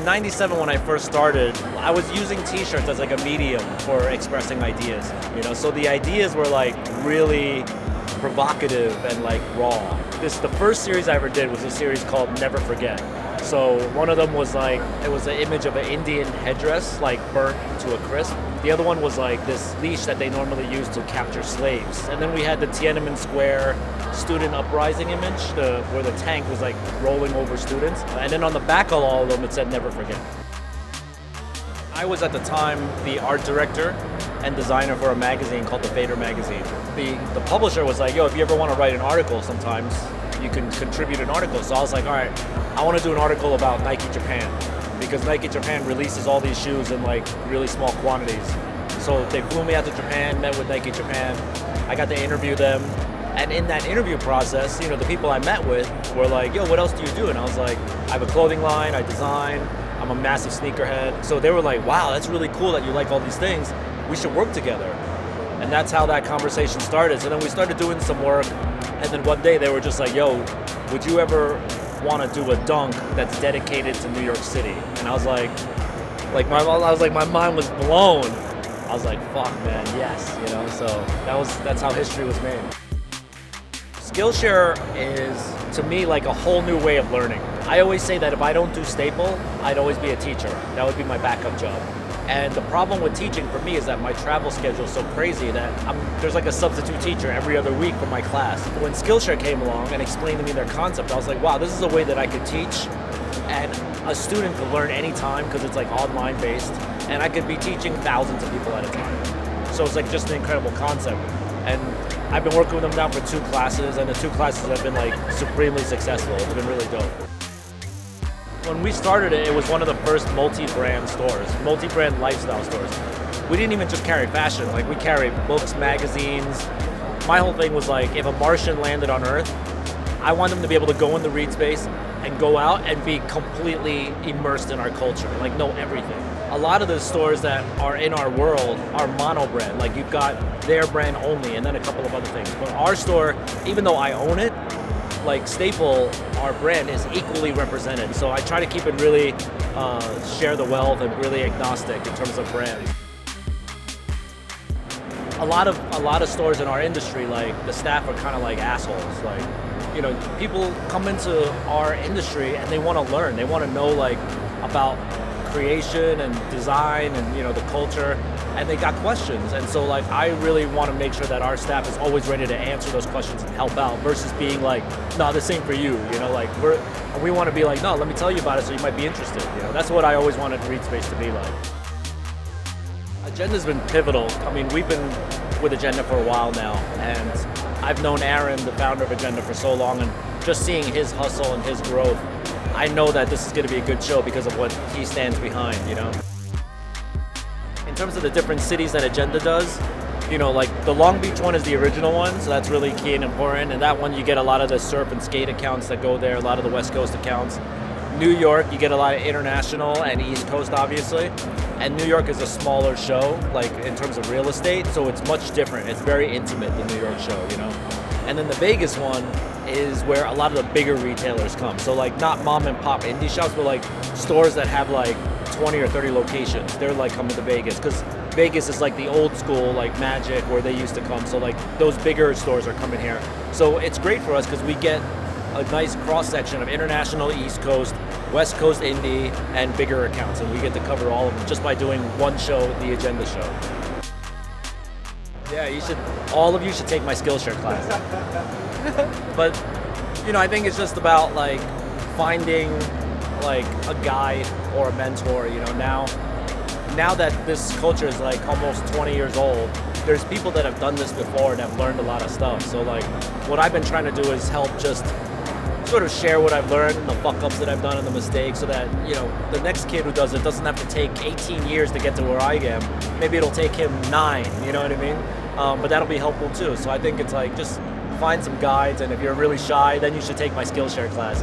in '97 when I first started, I was using t-shirts as like a medium for expressing ideas, so the ideas were like really provocative and like raw. The first series I ever did was a series called Never Forget. So one of them was like, it was an image of an Indian headdress, like burnt to a crisp. The other one was like this leash that they normally use to capture slaves. And then we had the Tiananmen Square student uprising image, where the tank was like rolling over students. And then on the back of all of them, it said Never Forget. I was at the time the art director and designer for a magazine called The Vader magazine. The publisher was like, yo, if you ever want to write an article sometimes, you can contribute an article. So I was like, all right, I want to do an article about Nike Japan, because Nike Japan releases all these shoes in like really small quantities. So they flew me out to Japan, met with Nike Japan. I got to interview them. And in that interview process, the people I met with were like, yo, what else do you do? And I was like, I have a clothing line, I design, I'm a massive sneakerhead. So they were like, wow, that's really cool that you like all these things. We should work together. And that's how that conversation started. So then we started doing some work. And then one day they were just like, yo, would you ever want to do a dunk that's dedicated to New York City? And I was like my mind was blown. I was like, fuck, man, yes, so that's how history was made. Skillshare is, to me, like a whole new way of learning. I always say that if I don't do Staple, I'd always be a teacher. That would be my backup job. And the problem with teaching for me is that my travel schedule is so crazy that there's like a substitute teacher every other week for my class. When Skillshare came along and explained to me their concept, I was like, wow, this is a way that I could teach and a student could learn anytime because it's like online based, and I could be teaching thousands of people at a time. So it's like just an incredible concept. And I've been working with them now for 2 classes, and the 2 classes have been like supremely successful. It's been really dope. When we started it, it was one of the first multi-brand stores, multi-brand lifestyle stores. We didn't even just carry fashion, like we carried books, magazines. My whole thing was like, if a Martian landed on Earth, I want them to be able to go in the read space and go out and be completely immersed in our culture, like know everything. A lot of the stores that are in our world are mono brand, like you've got their brand only and then a couple of other things. But our store, even though I own it, like Staple, our brand is equally represented. So I try to keep it really share the wealth and really agnostic in terms of brand. A lot of stores in our industry, like the staff are kind of like assholes. Like, people come into our industry and they want to learn. They want to know like about creation and design and the culture, and they got questions. And so like I really want to make sure that our staff is always ready to answer those questions and help out, versus being like, no, this ain't for you, like we want to be like, no, let me tell you about it so you might be interested. That's what I always wanted Read Space to be like. Agenda's been pivotal. I mean, we've been with Agenda for a while now, and I've known Aaron, the founder of Agenda, for so long, and just seeing his hustle and his growth, I know that this is going to be a good show because of what he stands behind, In terms of the different cities that Agenda does, like the Long Beach one is the original one, so that's really key and important. And that one, you get a lot of the surf and skate accounts that go there, a lot of the West Coast accounts. New York, you get a lot of international and East Coast, obviously. And New York is a smaller show, like in terms of real estate, so it's much different. It's very intimate, the New York show, And then the Vegas one is where a lot of the bigger retailers come. So like not mom and pop indie shops, but like stores that have like 20 or 30 locations. They're like coming to Vegas because Vegas is like the old school, like Magic, where they used to come. So like those bigger stores are coming here. So it's great for us because we get a nice cross-section of international, East Coast, West Coast indie, and bigger accounts. And we get to cover all of them just by doing one show, the Agenda show. Yeah, all of you should take my Skillshare class. But, I think it's just about like finding like a guide or a mentor, now that this culture is like almost 20 years old, there's people that have done this before and have learned a lot of stuff. So like what I've been trying to do is help just sort of share what I've learned and the fuck-ups that I've done and the mistakes, so that, the next kid who does it doesn't have to take 18 years to get to where I am. Maybe it'll take him 9, you know what I mean? But that'll be helpful too. So I think it's like, just find some guides, and if you're really shy, then you should take my Skillshare class,